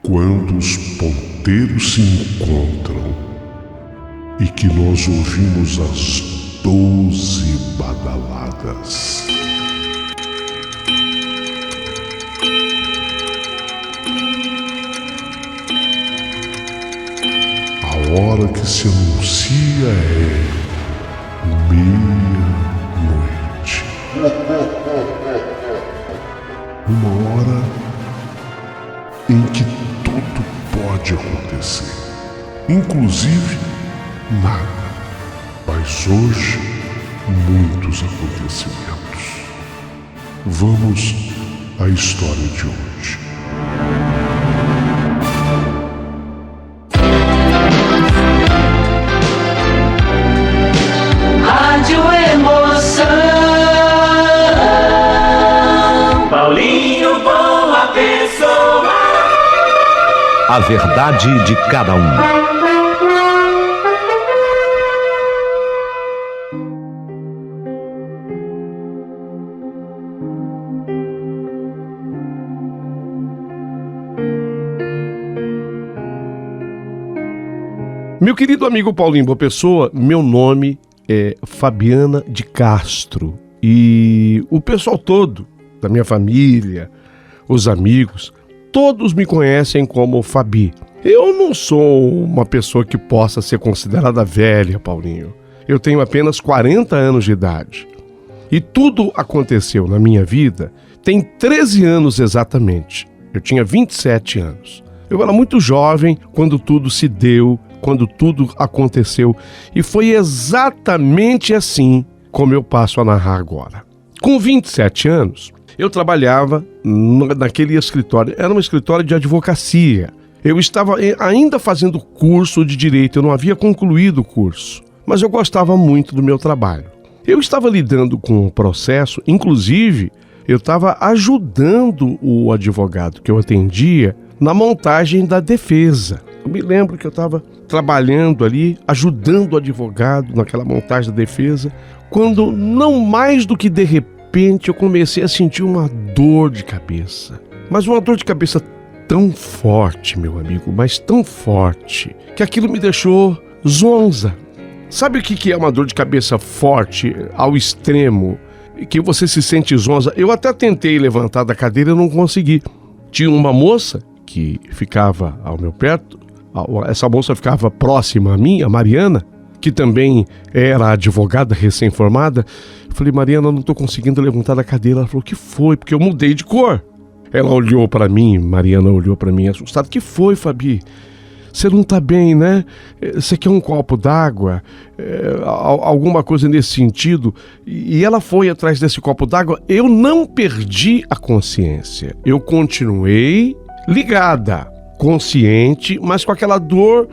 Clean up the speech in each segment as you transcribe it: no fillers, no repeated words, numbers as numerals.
Quando os ponteiros se encontram e que nós ouvimos as 12 badaladas. A hora que se anuncia é meia-noite. Uma hora em que tudo pode acontecer, inclusive nada. Mas hoje, muitos acontecimentos. Vamos à história de hoje. Rádio Emoção. Paulinho Boa Pessoa. A verdade de cada um. Meu querido amigo Paulinho Boa Pessoa, meu nome é Fabiana de Castro e o pessoal todo da minha família, os amigos, todos me conhecem como Fabi. Eu não sou uma pessoa que possa ser considerada velha, Paulinho. Eu tenho apenas 40 anos de idade e tudo aconteceu na minha vida tem 13 anos exatamente. Eu tinha 27 anos. Eu era muito jovem quando tudo se deu, quando tudo aconteceu, e foi exatamente assim como eu passo a narrar agora. Com 27 anos, eu trabalhava naquele escritório, era um escritório de advocacia. Eu estava ainda fazendo curso de direito, eu não havia concluído o curso, mas eu gostava muito do meu trabalho. Eu estava lidando com um processo, inclusive, eu estava ajudando o advogado que eu atendia na montagem da defesa. Eu me lembro que eu estava trabalhando ali, ajudando o advogado naquela montagem da defesa, quando, não mais do que de repente, eu comecei a sentir uma dor de cabeça. Mas uma dor de cabeça tão forte, meu amigo, mas tão forte, que aquilo me deixou zonza. Sabe o que é uma dor de cabeça forte ao extremo, que você se sente zonza? Eu até tentei levantar da cadeira e não consegui. Tinha uma moça que ficava ao meu perto, essa moça ficava próxima a mim, a Mariana, que também era advogada recém-formada. Eu falei, Mariana, eu não estou conseguindo levantar da cadeira. Ela falou, o que foi? Porque eu mudei de cor. Ela olhou para mim, Mariana olhou para mim assustada. O que foi, Fabi? Você não está bem, né? Você quer um copo d'água? Alguma coisa nesse sentido? E ela foi atrás desse copo d'água. Eu não perdi a consciência. Eu continuei ligada, consciente, mas com aquela dor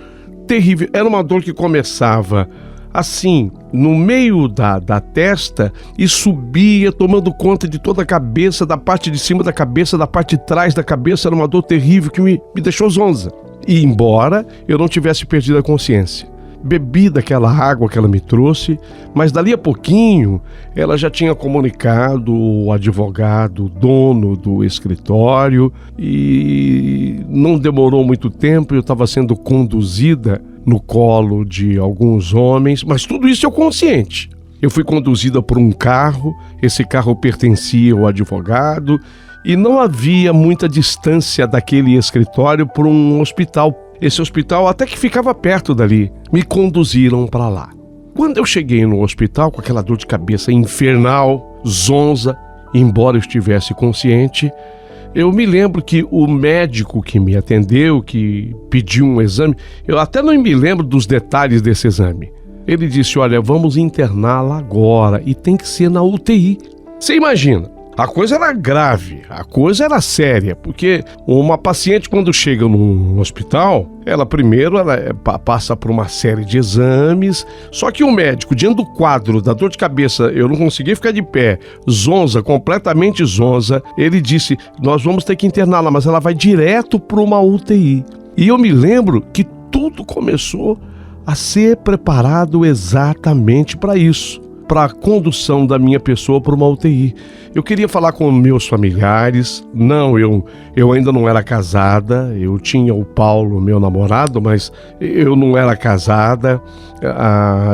terrível. Era uma dor que começava assim, no meio da testa e subia, tomando conta de toda a cabeça, da parte de cima da cabeça, da parte de trás da cabeça. Era uma dor terrível que me deixou zonza. E embora eu não tivesse perdido a consciência, bebi daquela água que ela me trouxe, mas dali a pouquinho ela já tinha comunicado o advogado, o dono do escritório, e não demorou muito tempo, eu estava sendo conduzida no colo de alguns homens, mas tudo isso eu consciente. Eu fui conduzida por um carro, esse carro pertencia ao advogado, e não havia muita distância daquele escritório para um hospital. Esse hospital até que ficava perto dali. Me conduziram para lá. Quando eu cheguei no hospital com aquela dor de cabeça infernal, zonza, embora eu estivesse consciente, eu me lembro que o médico que me atendeu, que pediu um exame, eu até não me lembro dos detalhes desse exame. Ele disse, olha, vamos interná-la agora e tem que ser na UTI. Você imagina? A coisa era grave, a coisa era séria, porque uma paciente quando chega num hospital, ela primeiro passa por uma série de exames, só que o médico, diante do quadro da dor de cabeça, eu não conseguia ficar de pé, zonza, completamente zonza, ele disse, nós vamos ter que interná-la, mas ela vai direto para uma UTI. E eu me lembro que tudo começou a ser preparado exatamente para isso. para a condução da minha pessoa para uma UTI. Eu queria falar com meus familiares. Não, eu ainda não era casada. Eu tinha o Paulo, meu namorado, mas eu não era casada.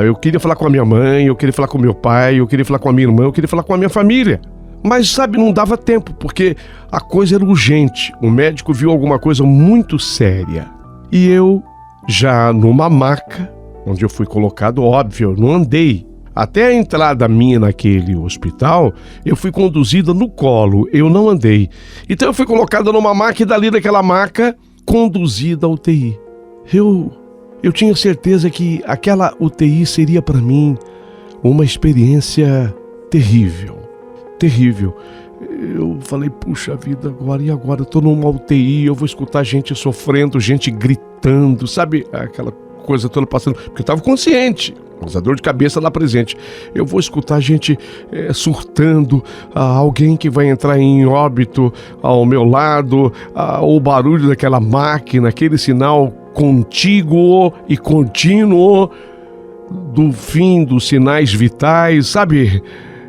Eu queria falar com a minha mãe, eu queria falar com meu pai, eu queria falar com a minha irmã, eu queria falar com a minha família. Mas, sabe, não dava tempo, porque a coisa era urgente. O médico viu alguma coisa muito séria. E eu, já numa maca, onde eu fui colocado, óbvio, eu não andei. Até a entrada minha naquele hospital, eu fui conduzida no colo, eu não andei. Então eu fui colocada numa maca e dali daquela maca, conduzida à UTI. Eu tinha certeza que aquela UTI seria para mim uma experiência terrível, terrível. Eu falei, puxa vida, agora e agora? Eu tô numa UTI, eu vou escutar gente sofrendo, gente gritando, sabe? Aquela coisa toda passando, porque eu estava consciente, mas a dor de cabeça lá presente. Eu vou escutar gente surtando, alguém que vai entrar em óbito ao meu lado, o barulho daquela máquina, aquele sinal contíguo e contínuo do fim dos sinais vitais, sabe?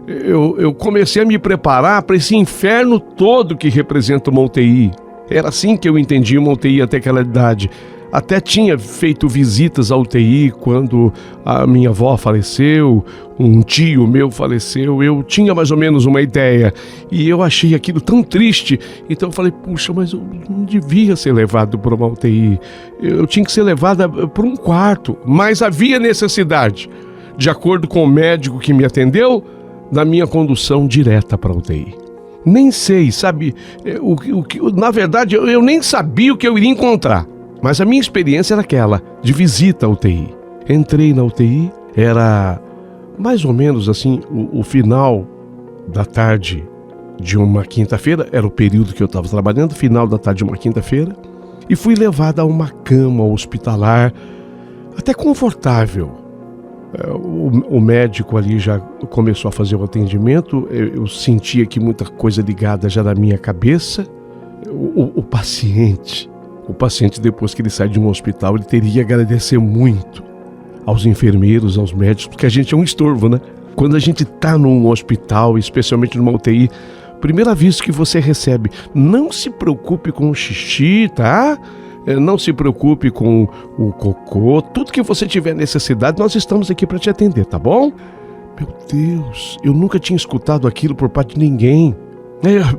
Eu comecei a me preparar para esse inferno todo que representa uma UTI. Era assim que eu entendi uma UTI até aquela idade. Até tinha feito visitas à UTI quando a minha avó faleceu, um tio meu faleceu, eu tinha mais ou menos uma ideia. E eu achei aquilo tão triste, então eu falei, puxa, mas eu não devia ser levado para uma UTI. Eu tinha que ser levada para um quarto, mas havia necessidade, de acordo com o médico que me atendeu, da minha condução direta para a UTI. Nem sei, sabe, na verdade eu nem sabia o que eu iria encontrar. Mas a minha experiência era aquela, de visita à UTI. Entrei na UTI, era mais ou menos assim, o final da tarde de uma quinta-feira, era o período que eu estava trabalhando, final da tarde de uma quinta-feira, e fui levada a uma cama hospitalar, até confortável. O médico ali já começou a fazer o atendimento, eu sentia que muita coisa ligada já na minha cabeça. O paciente, depois que ele sai de um hospital, ele teria que agradecer muito aos enfermeiros, aos médicos, porque a gente é um estorvo, né? Quando a gente está num hospital, especialmente numa UTI, primeiro aviso que você recebe, não se preocupe com o xixi, tá? Não se preocupe com o cocô, tudo que você tiver necessidade, nós estamos aqui para te atender, tá bom? Meu Deus, eu nunca tinha escutado aquilo por parte de ninguém.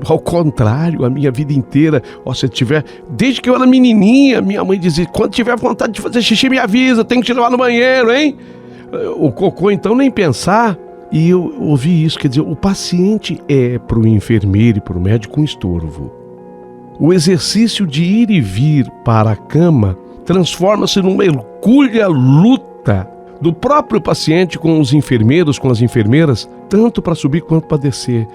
Ao contrário, a minha vida inteira, se tiver, desde que eu era menininha, minha mãe dizia, quando tiver vontade de fazer xixi, me avisa, tem que te levar no banheiro, hein? O cocô, então, nem pensar. E eu ouvi isso, quer dizer, o paciente é para o enfermeiro e para o médico um estorvo. O exercício de ir e vir para a cama transforma-se numa hercúlea luta do próprio paciente com os enfermeiros, com as enfermeiras, tanto para subir quanto para descer.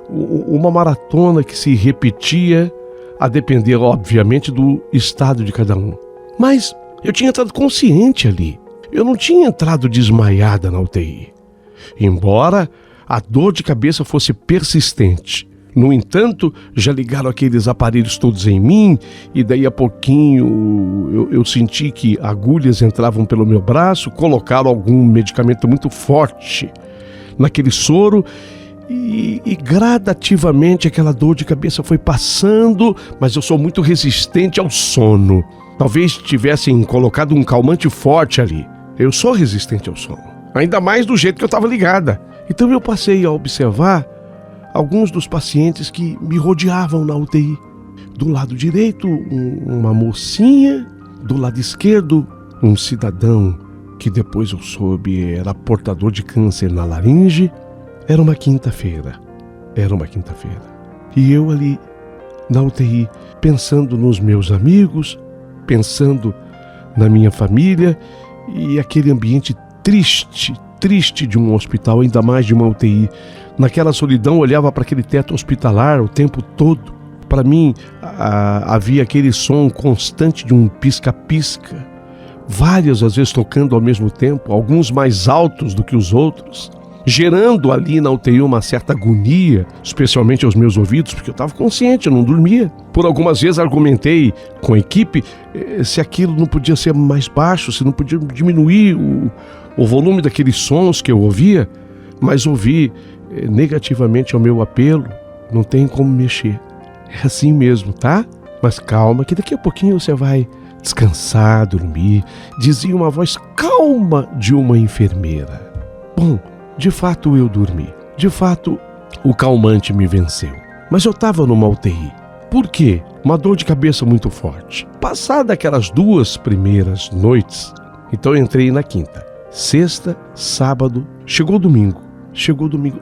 Uma maratona que se repetia, a depender, obviamente, do estado de cada um. Mas eu tinha entrado consciente ali. Eu não tinha entrado desmaiada na UTI. Embora a dor de cabeça fosse persistente. No entanto, já ligaram aqueles aparelhos todos em mim e daí a pouquinho eu senti que agulhas entravam pelo meu braço, colocaram algum medicamento muito forte naquele soro. E gradativamente aquela dor de cabeça foi passando, mas eu sou muito resistente ao sono. Talvez tivessem colocado um calmante forte ali. Eu sou resistente ao sono, ainda mais do jeito que eu estava ligada. Então eu passei a observar alguns dos pacientes que me rodeavam na UTI. Do lado direito, uma mocinha, do lado esquerdo, um cidadão que depois eu soube era portador de câncer na laringe. Era uma quinta-feira. E eu ali na UTI, pensando nos meus amigos, pensando na minha família e aquele ambiente triste de um hospital, ainda mais de uma UTI. Naquela solidão, olhava para aquele teto hospitalar o tempo todo. Para mim, havia aquele som constante de um pisca-pisca, várias às vezes tocando ao mesmo tempo, alguns mais altos do que os outros, gerando ali na UTI uma certa agonia, especialmente aos meus ouvidos, porque eu estava consciente, eu não dormia. Por algumas vezes argumentei com a equipe se aquilo não podia ser mais baixo, se não podia diminuir o volume daqueles sons que eu ouvia, mas ouvir negativamente ao meu apelo, não tem como mexer. É assim mesmo, tá? Mas calma, que daqui a pouquinho você vai descansar, dormir, dizia uma voz calma de uma enfermeira. Bom, de fato eu dormi. De fato, o calmante me venceu. Mas eu estava numa UTI. Por quê? Uma dor de cabeça muito forte. Passada aquelas 2 primeiras noites, então eu entrei na quinta. Sexta, sábado, chegou domingo.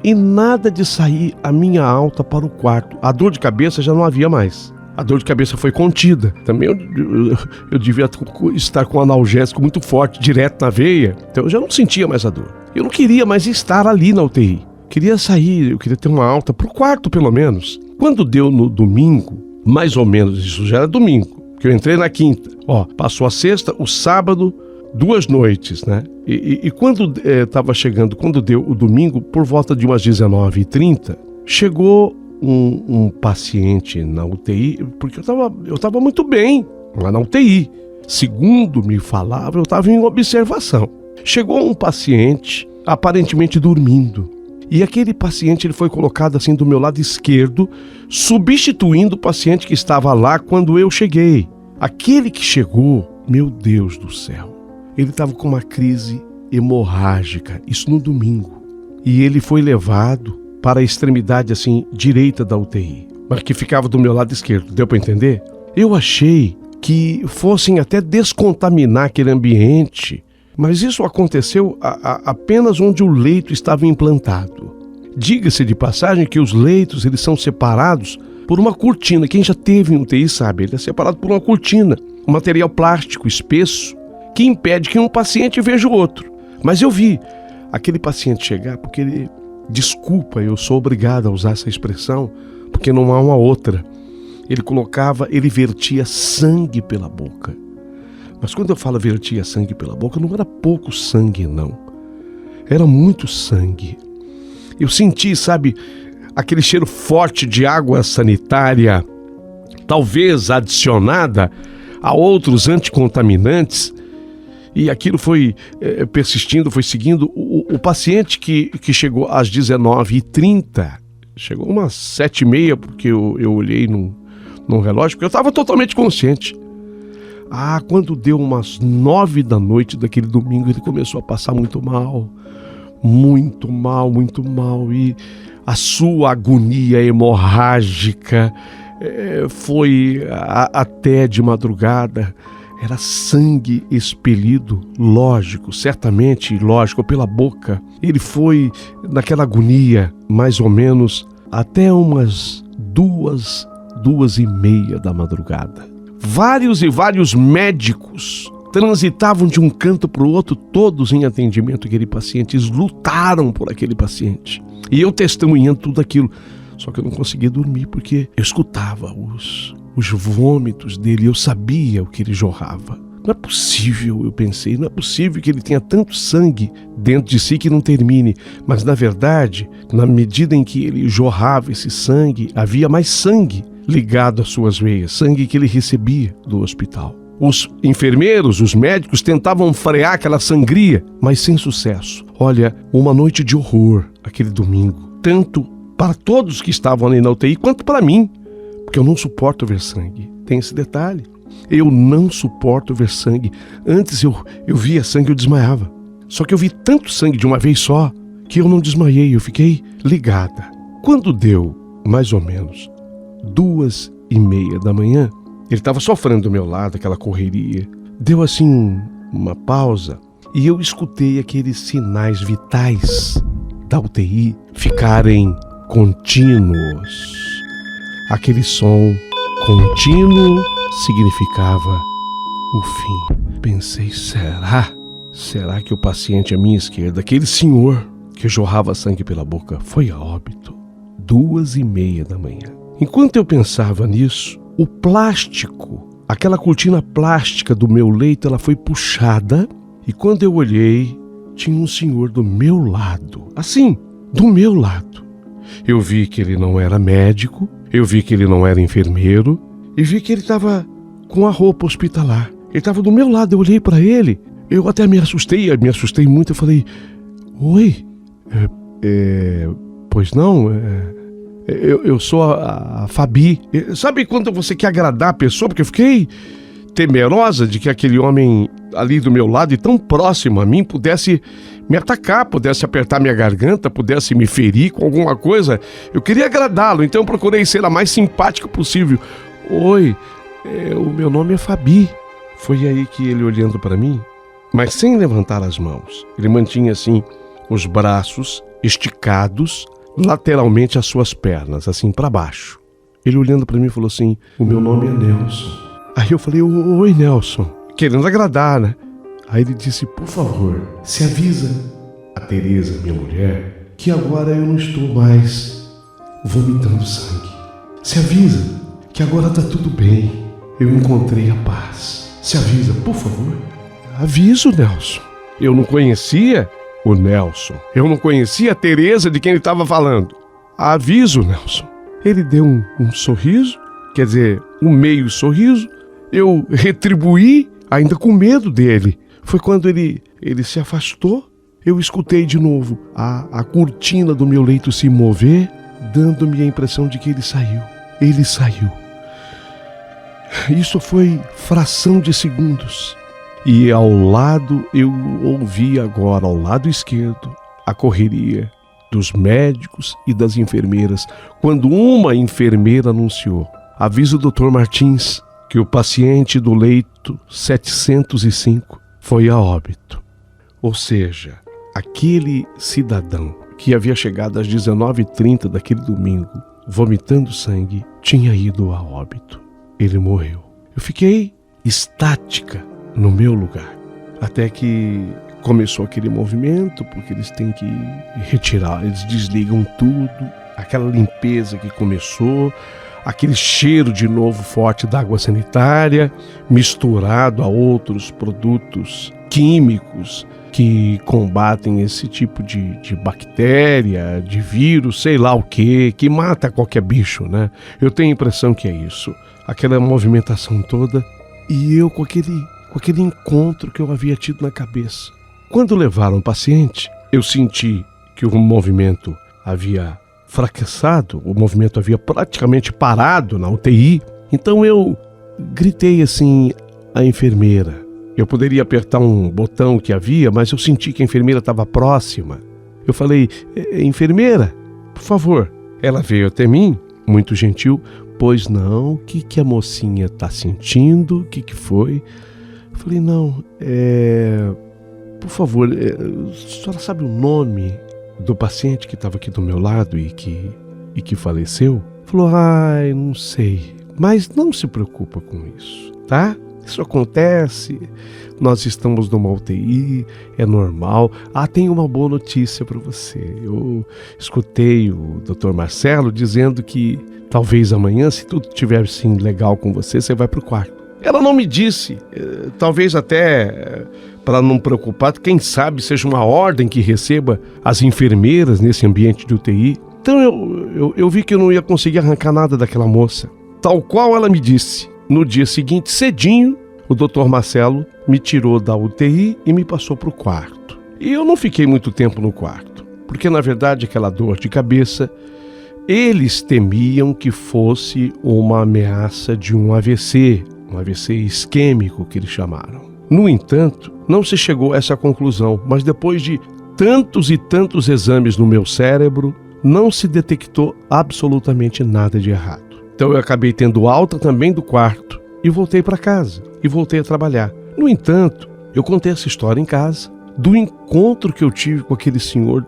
E nada de sair a minha alta para o quarto. A dor de cabeça já não havia mais. A dor de cabeça foi contida. Também eu devia estar com um analgésico muito forte, direto na veia. Então eu já não sentia mais a dor. Eu não queria mais estar ali na UTI. Queria sair, eu queria ter uma alta para o quarto pelo menos. Quando deu no domingo, mais ou menos, isso já era domingo, que eu entrei na quinta. Passou a sexta, o sábado, 2 noites, né? E quando estava chegando, quando deu o domingo, por volta de umas 19h30, chegou um paciente na UTI, porque eu tava muito bem lá na UTI. Segundo me falava, eu estava em observação. Chegou um paciente, aparentemente dormindo. E aquele paciente ele foi colocado assim do meu lado esquerdo, substituindo o paciente que estava lá quando eu cheguei. Aquele que chegou, meu Deus do céu, ele estava com uma crise hemorrágica, isso no domingo. E ele foi levado para a extremidade assim, direita da UTI, mas que ficava do meu lado esquerdo, deu para entender? Eu achei que fossem até descontaminar aquele ambiente, mas isso aconteceu apenas onde o leito estava implantado. Diga-se de passagem que os leitos eles são separados por uma cortina. Quem já teve em UTI sabe, ele é separado por uma cortina, um material plástico espesso, que impede que um paciente veja o outro. Mas eu vi aquele paciente chegar porque ele... Desculpa, eu sou obrigado a usar essa expressão, porque não há uma outra. Ele vertia sangue pela boca. Mas quando eu falo vertia sangue pela boca, não era pouco sangue, não. Era muito sangue. Eu senti, sabe, aquele cheiro forte de água sanitária, talvez adicionada a outros anticontaminantes, e aquilo foi persistindo, foi seguindo. O paciente que chegou às 19h30, chegou umas 7h30, porque eu olhei no relógio, porque eu estava totalmente consciente. Quando deu umas 9 da noite daquele domingo, ele começou a passar muito mal. Muito mal, muito mal. E a sua agonia hemorrágica foi até de madrugada. Era sangue expelido, certamente lógico, pela boca. Ele foi naquela agonia, mais ou menos, até umas 2h30 da madrugada. Vários e vários médicos transitavam de um canto para o outro, todos em atendimento àquele paciente. Eles lutaram por aquele paciente. E eu testemunhando tudo aquilo. Só que eu não conseguia dormir, porque eu escutava os vômitos dele, eu sabia o que ele jorrava. Não é possível, eu pensei, não é possível que ele tenha tanto sangue dentro de si que não termine. Mas, na verdade, na medida em que ele jorrava esse sangue, havia mais sangue ligado às suas veias, sangue que ele recebia do hospital. Os enfermeiros, os médicos tentavam frear aquela sangria, mas sem sucesso. Olha, uma noite de horror aquele domingo, tanto para todos que estavam ali na UTI, quanto para mim, porque eu não suporto ver sangue. Tem esse detalhe. Eu não suporto ver sangue. Antes eu via sangue e eu desmaiava. Só que eu vi tanto sangue de uma vez só que eu não desmaiei, eu fiquei ligada. Quando deu, mais ou menos, 2h30 da manhã, ele estava sofrendo do meu lado, aquela correria. Deu assim uma pausa e eu escutei aqueles sinais vitais da UTI ficarem contínuos. Aquele som contínuo significava o fim. Pensei, será que o paciente à minha esquerda, aquele senhor que jorrava sangue pela boca, foi a óbito? 2h30 da manhã. Enquanto eu pensava nisso, o plástico, aquela cortina plástica do meu leito, ela foi puxada e quando eu olhei, tinha um senhor do meu lado, assim, do meu lado. Eu vi que ele não era médico, eu vi que ele não era enfermeiro e vi que ele estava com a roupa hospitalar. Ele estava do meu lado, eu olhei para ele, eu até me assustei muito, eu falei, oi, Pois não, eu sou a Fabi. Sabe quando você quer agradar a pessoa? Porque eu fiquei temerosa de que aquele homem ali do meu lado e tão próximo a mim pudesse me atacar, pudesse apertar minha garganta, pudesse me ferir com alguma coisa. Eu queria agradá-lo, então eu procurei ser a mais simpática possível. Oi, o meu nome é Fabi. Foi aí que ele, olhando para mim, mas sem levantar as mãos, ele mantinha assim os braços esticados lateralmente às suas pernas, assim para baixo. Ele olhando para mim falou assim: o meu nome é Nelson. Aí eu falei: oi, Nelson, querendo agradar, né? Aí ele disse: por favor, se avisa a Tereza, minha mulher, que agora eu não estou mais vomitando sangue. Se avisa que agora tá tudo bem, eu encontrei a paz. Se avisa, por favor. Aviso, Nelson. Eu não conhecia o Nelson. Eu não conhecia a Tereza de quem ele estava falando. Aviso, Nelson. Ele deu um sorriso, quer dizer, um meio sorriso. Eu retribuí, ainda com medo dele. Foi quando ele se afastou, eu escutei de novo a cortina do meu leito se mover, dando-me a impressão de que ele saiu. Ele saiu. Isso foi fração de segundos. E ao lado, eu ouvi agora, ao lado esquerdo, a correria dos médicos e das enfermeiras, quando uma enfermeira anunciou: avisa o Dr. Martins que o paciente do leito 705 foi a óbito. Ou seja, aquele cidadão que havia chegado às 19h30 daquele domingo, vomitando sangue, tinha ido a óbito. Ele morreu. Eu fiquei estática no meu lugar, até que começou aquele movimento, porque eles têm que retirar, eles desligam tudo, aquela limpeza que começou, aquele cheiro de novo forte da água sanitária, misturado a outros produtos químicos que combatem esse tipo de bactéria, de vírus, sei lá o que mata qualquer bicho, né? Eu tenho a impressão que é isso, aquela movimentação toda, e eu com aquele encontro que eu havia tido na cabeça. Quando levaram o paciente, eu senti que o movimento havia fracassado, o movimento havia praticamente parado na UTI. Então eu gritei assim à enfermeira. Eu poderia apertar um botão que havia, mas eu senti que a enfermeira estava próxima. Eu falei: enfermeira, por favor. Ela veio até mim, muito gentil. Pois não, o que a mocinha está sentindo? O que foi? Eu falei: não, por favor, a senhora sabe o nome do paciente que estava aqui do meu lado e que faleceu? Falou: ai, não sei, mas não se preocupa com isso, tá? Isso acontece, nós estamos numa UTI, é normal. Tem uma boa notícia para você. Eu escutei o Dr. Marcelo dizendo que talvez amanhã, se tudo estiver assim legal com você, você vai para o quarto. Ela não me disse, talvez até para não preocupar, quem sabe seja uma ordem que receba as enfermeiras nesse ambiente de UTI. Então eu vi que eu não ia conseguir arrancar nada daquela moça. Tal qual ela me disse. No dia seguinte, cedinho, o Dr. Marcelo me tirou da UTI e me passou para o quarto. E eu não fiquei muito tempo no quarto, porque na verdade aquela dor de cabeça, eles temiam que fosse uma ameaça de um AVC isquêmico que eles chamaram. No entanto, não se chegou a essa conclusão, mas depois de tantos e tantos exames no meu cérebro, não se detectou absolutamente nada de errado. Então eu acabei tendo alta também do quarto e voltei para casa e voltei a trabalhar. No entanto, eu contei essa história em casa, do encontro que eu tive com aquele senhor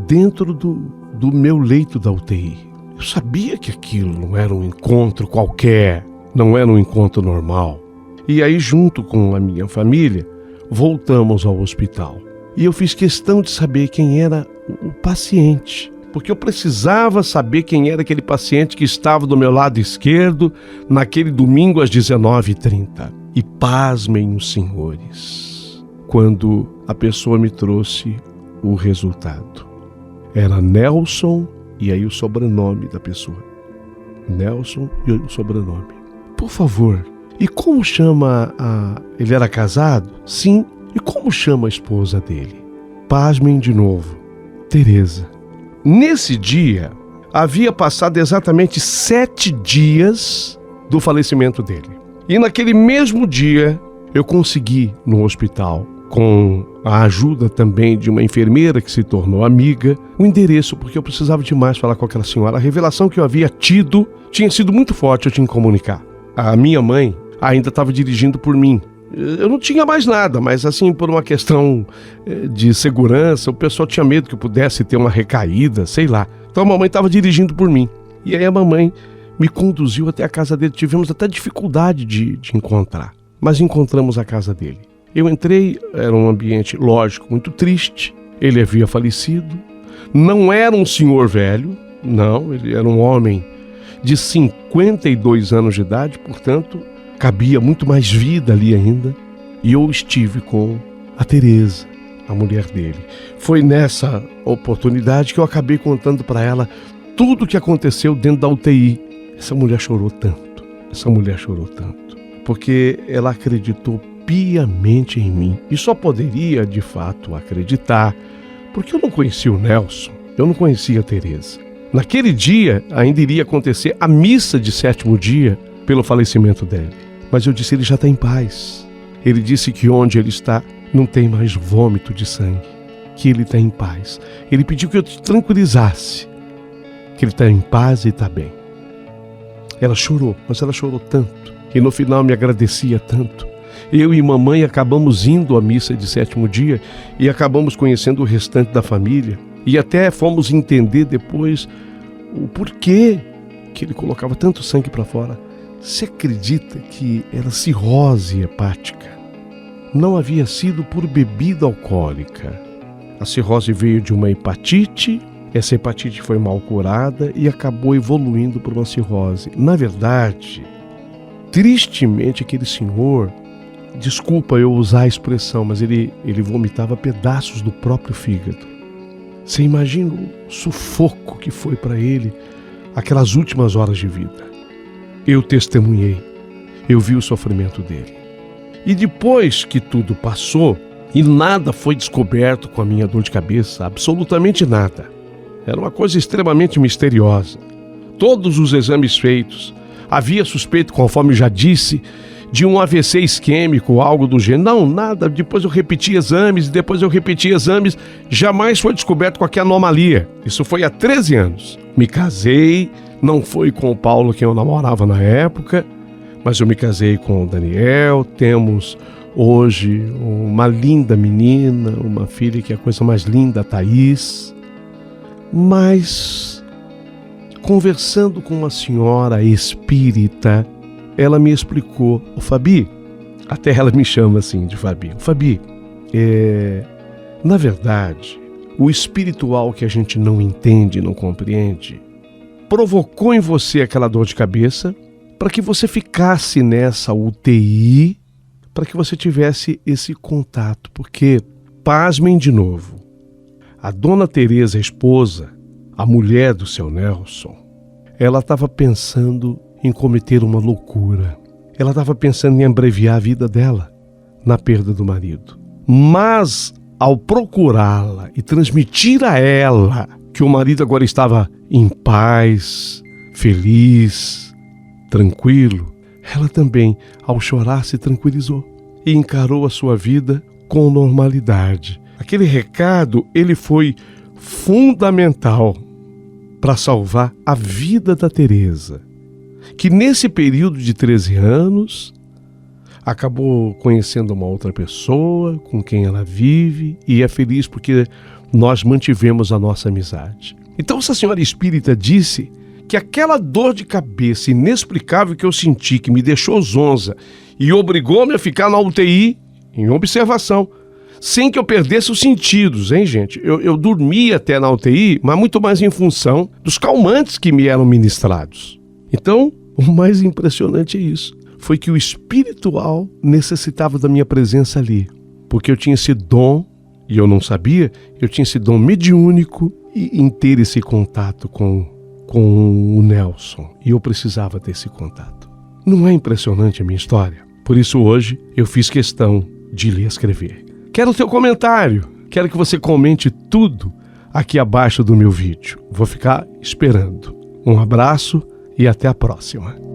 dentro do meu leito da UTI. Eu sabia que aquilo não era um encontro qualquer, não era um encontro normal. E aí, junto com a minha família, voltamos ao hospital. E eu fiz questão de saber quem era o paciente, porque eu precisava saber quem era aquele paciente que estava do meu lado esquerdo naquele domingo às 19h30. E pasmem os senhores, quando a pessoa me trouxe o resultado. Era Nelson, e aí o sobrenome da pessoa. Nelson e o sobrenome. Por favor, e como chama Ele era casado? Sim. E como chama a esposa dele? Pasmem de novo. Teresa. Nesse dia, havia passado exatamente 7 dias do falecimento dele. E naquele mesmo dia, eu consegui, no hospital, com a ajuda também de uma enfermeira que se tornou amiga, o endereço, porque eu precisava demais falar com aquela senhora. A revelação que eu havia tido tinha sido muito forte, eu tinha que comunicar. A minha mãe ainda estava dirigindo por mim. Eu não tinha mais nada, mas assim, por uma questão de segurança, o pessoal tinha medo que eu pudesse ter uma recaída, sei lá. Então a mamãe estava dirigindo por mim. E aí a mamãe me conduziu até a casa dele. Tivemos até dificuldade de encontrar, mas encontramos a casa dele. Eu entrei, era um ambiente, lógico, muito triste. Ele havia falecido. Não era um senhor velho, não, ele era um homem de 52 anos de idade, portanto, cabia muito mais vida ali ainda. E eu estive com a Teresa, a mulher dele. Foi nessa oportunidade que eu acabei contando para ela tudo o que aconteceu dentro da UTI. Essa mulher chorou tanto, porque ela acreditou piamente em mim. E só poderia, de fato, acreditar, porque eu não conhecia o Nelson, eu não conhecia a Teresa. Naquele dia, ainda iria acontecer a missa de 7º dia pelo falecimento dele. Mas eu disse, ele já está em paz. Ele disse que onde ele está, não tem mais vômito de sangue, que ele está em paz. Ele pediu que eu te tranquilizasse, que ele está em paz e está bem. Ela chorou, mas ela chorou tanto, e no final me agradecia tanto. Eu e mamãe acabamos indo à missa de 7º dia e acabamos conhecendo o restante da família e até fomos entender depois o porquê que ele colocava tanto sangue para fora. Você acredita que era cirrose hepática? Não havia sido por bebida alcoólica. A cirrose veio de uma hepatite, essa hepatite foi mal curada e acabou evoluindo para uma cirrose. Na verdade, tristemente, aquele senhor, desculpa eu usar a expressão, mas ele vomitava pedaços do próprio fígado. Você imagina o sufoco que foi para ele aquelas últimas horas de vida. Eu testemunhei, eu vi o sofrimento dele. E depois que tudo passou, e nada foi descoberto com a minha dor de cabeça, absolutamente nada. Era uma coisa extremamente misteriosa. Todos os exames feitos, havia suspeito, conforme já disse, de um AVC isquêmico, algo do gênero. Não, nada. Depois eu repeti exames, jamais foi descoberto qualquer anomalia. Isso foi há 13 anos. Me casei, não foi com o Paulo que eu namorava na época, mas eu me casei com o Daniel. Temos hoje uma linda menina, uma filha que é a coisa mais linda, a Thaís. Mas, conversando com uma senhora espírita, ela me explicou, o Fabi, até ela me chama assim de Fabi. Fabi, na verdade, o espiritual que a gente não entende, não compreende, provocou em você aquela dor de cabeça para que você ficasse nessa UTI, para que você tivesse esse contato. Porque, pasmem de novo, a dona Teresa, a esposa, a mulher do seu Nelson, ela estava pensando em cometer uma loucura. Ela estava pensando em abreviar a vida dela na perda do marido. Mas, ao procurá-la e transmitir a ela que o marido agora estava em paz, feliz, tranquilo, ela também, ao chorar, se tranquilizou e encarou a sua vida com normalidade. Aquele recado, ele foi fundamental para salvar a vida da Teresa, que nesse período de 13 anos acabou conhecendo uma outra pessoa com quem ela vive e é feliz porque nós mantivemos a nossa amizade. Então essa senhora espírita disse que aquela dor de cabeça inexplicável que eu senti, que me deixou zonza e obrigou-me a ficar na UTI em observação, sem que eu perdesse os sentidos, hein, gente? Eu dormia até na UTI, mas muito mais em função dos calmantes que me eram ministrados. Então, o mais impressionante é isso. Foi que o espiritual necessitava da minha presença ali. Porque eu tinha esse dom, e eu não sabia, eu tinha esse dom mediúnico em ter esse contato com o Nelson. E eu precisava ter esse contato. Não é impressionante a minha história? Por isso hoje eu fiz questão de lhe escrever. Quero o teu comentário. Quero que você comente tudo aqui abaixo do meu vídeo. Vou ficar esperando. Um abraço e até a próxima.